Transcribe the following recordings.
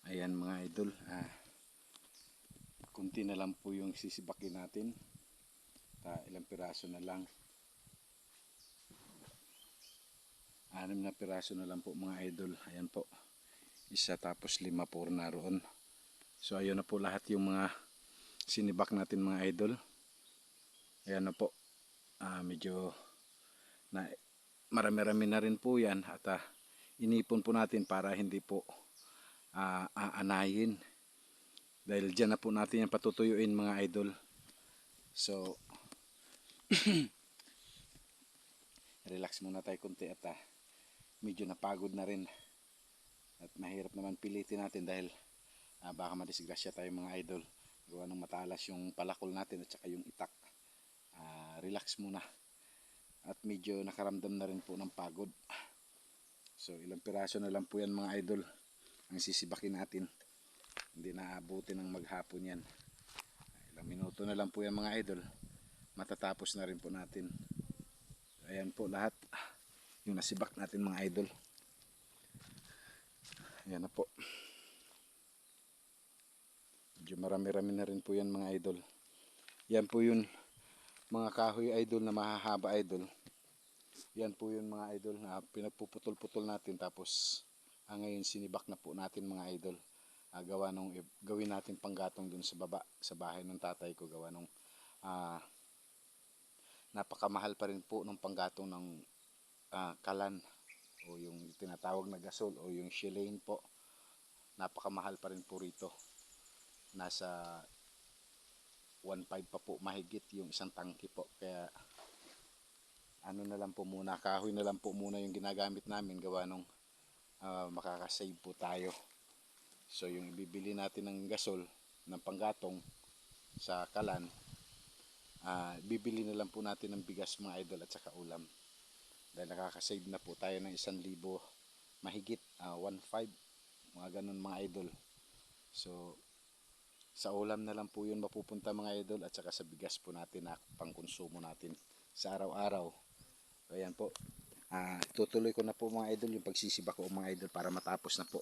Ayan mga idol, kunti na lang po yung sisibakin natin. Ilang piraso na lang. 6 na piraso na lang po mga idol. Ayan po. Isa tapos 5 po naroon. So ayun na po lahat yung mga sinibak natin mga idol. Ayan na po. Medyo na marami-rami na rin po yan at inipon po natin para hindi po aanayin. Dahil dyan na po natin yan patutuyuin mga idol. So relax muna tayo kunti at medyo napagod na rin. At mahirap naman pilitin natin dahil baka madisgrasya tayo mga idol. Gawa ng matalas yung palakol natin at saka yung itak. Relax muna. At medyo nakaramdam na rin po ng pagod. So ilang piraso na lang po yan mga idol ang sisibakin natin. Hindi na abutin ng maghapon yan. Ilang minuto na lang po yan mga idol. Matatapos na rin po natin. Ayan po lahat yung nasibak natin mga idol. Ayan na po. Medyo marami-rami na rin po yan mga idol. Yan po yun mga kahoy idol na mahahaba idol. Yan po yun mga idol na pinagpuputol-putol natin tapos ngayon sinibak na po natin mga idol. Gawa nung gawin natin panggatong dun sa baba sa bahay ng tatay ko. Gawa nung napakamahal pa rin po ng panggatong ng kalan o yung tinatawag na gasol o yung shilane po. Napakamahal pa rin po rito. Nasa 1.5 pa po mahigit yung isang tangki po. Kaya ano na lang po muna, kahoy na lang po muna yung ginagamit namin gawa nung makakasave po tayo. So yung ibibili natin ng gasol ng panggatong sa kalan, bibili na lang po natin ng bigas mga idol at saka ulam. Dahil nakakasave na po tayo ng 1,000 mahigit, 1.5 mga ganun mga idol. So sa ulam na lang po yun mapupunta mga idol at saka sa bigas po natin na pangkonsumo natin sa araw-araw. So ayan po, tutuloy ko na po mga idol yung pagsisibak ko mga idol para matapos na po.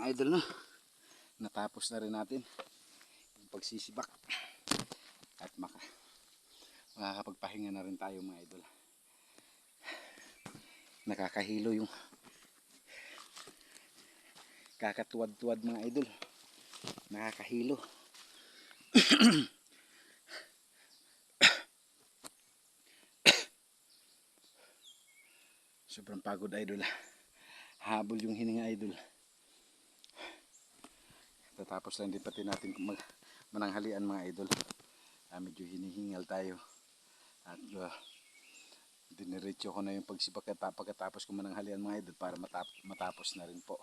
mga idol, no? Natapos na rin natin yung pagsisibak at makakapagpahinga na rin tayo mga idol. Nakakahilo yung kakatuwad-tuwad mga idol, nakakahilo. Sobrang pagod idol, habol yung hininga idol. Tatapos lang din pati natin mananghalian mga idol. Medyo hinihingal tayo at diniretso ko na yung pagsibak pagkatapos ko mananghalian mga idol para matapos na rin po.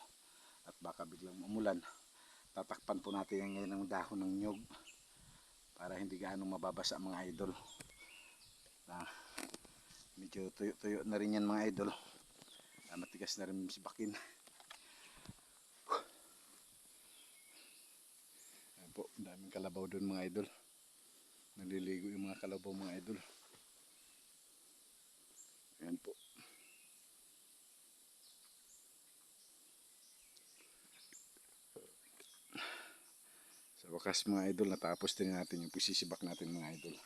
At baka biglang umulan, tatakpan po natin yan ngayon ng dahon ng nyog para hindi gaano mababasa mga idol. Medyo tuyo-tuyo na rin yan mga idol, matigas na rin sibakin. Ayan po, daming kalabaw doon mga idol, naliligo yung mga kalabaw mga idol. Ayan po. Sa wakas mga idol, natapos din natin yung pusisibak natin mga idol.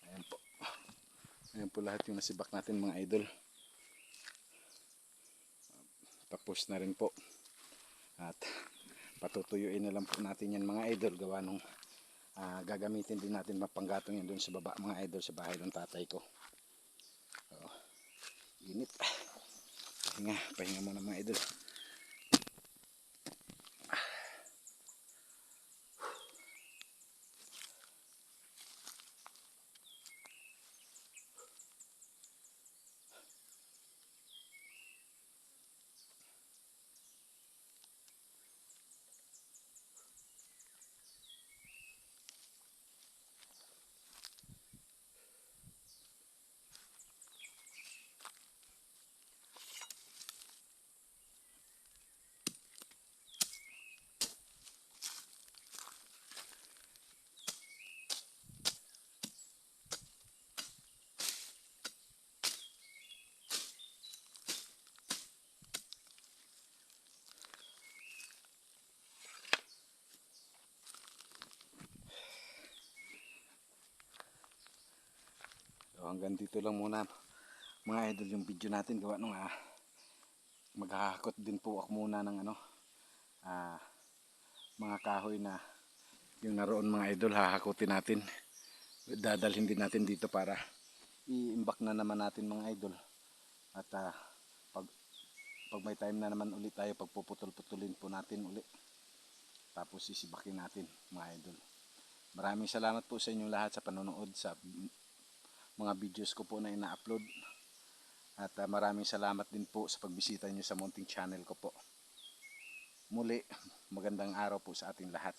Ayan po. Ayan po lahat yung nasibak natin mga idol. Tapos na rin po. At patutuyuin na lang po natin yan mga idol, gawa nung gagamitin din natin mapanggatong yan doon sa baba mga idol, sa bahay ng tatay ko. Init. Pahinga muna mga idol. So, hanggang dito lang muna mga idol yung video natin, gawa nung maghahakot din po ako muna ng mga kahoy na yung naroon mga idol, hahakutin natin, dadalhin din natin dito para i-imbak na naman natin mga idol. At pag may time na naman ulit tayo, pagpuputol-putulin po natin ulit, tapos sisibakin natin mga idol. Maraming salamat po sa inyong lahat sa panonood sa mga videos ko po na ina-upload. At maraming salamat din po sa pagbisita nyo sa munting channel ko po. Muli, magandang araw po sa ating lahat.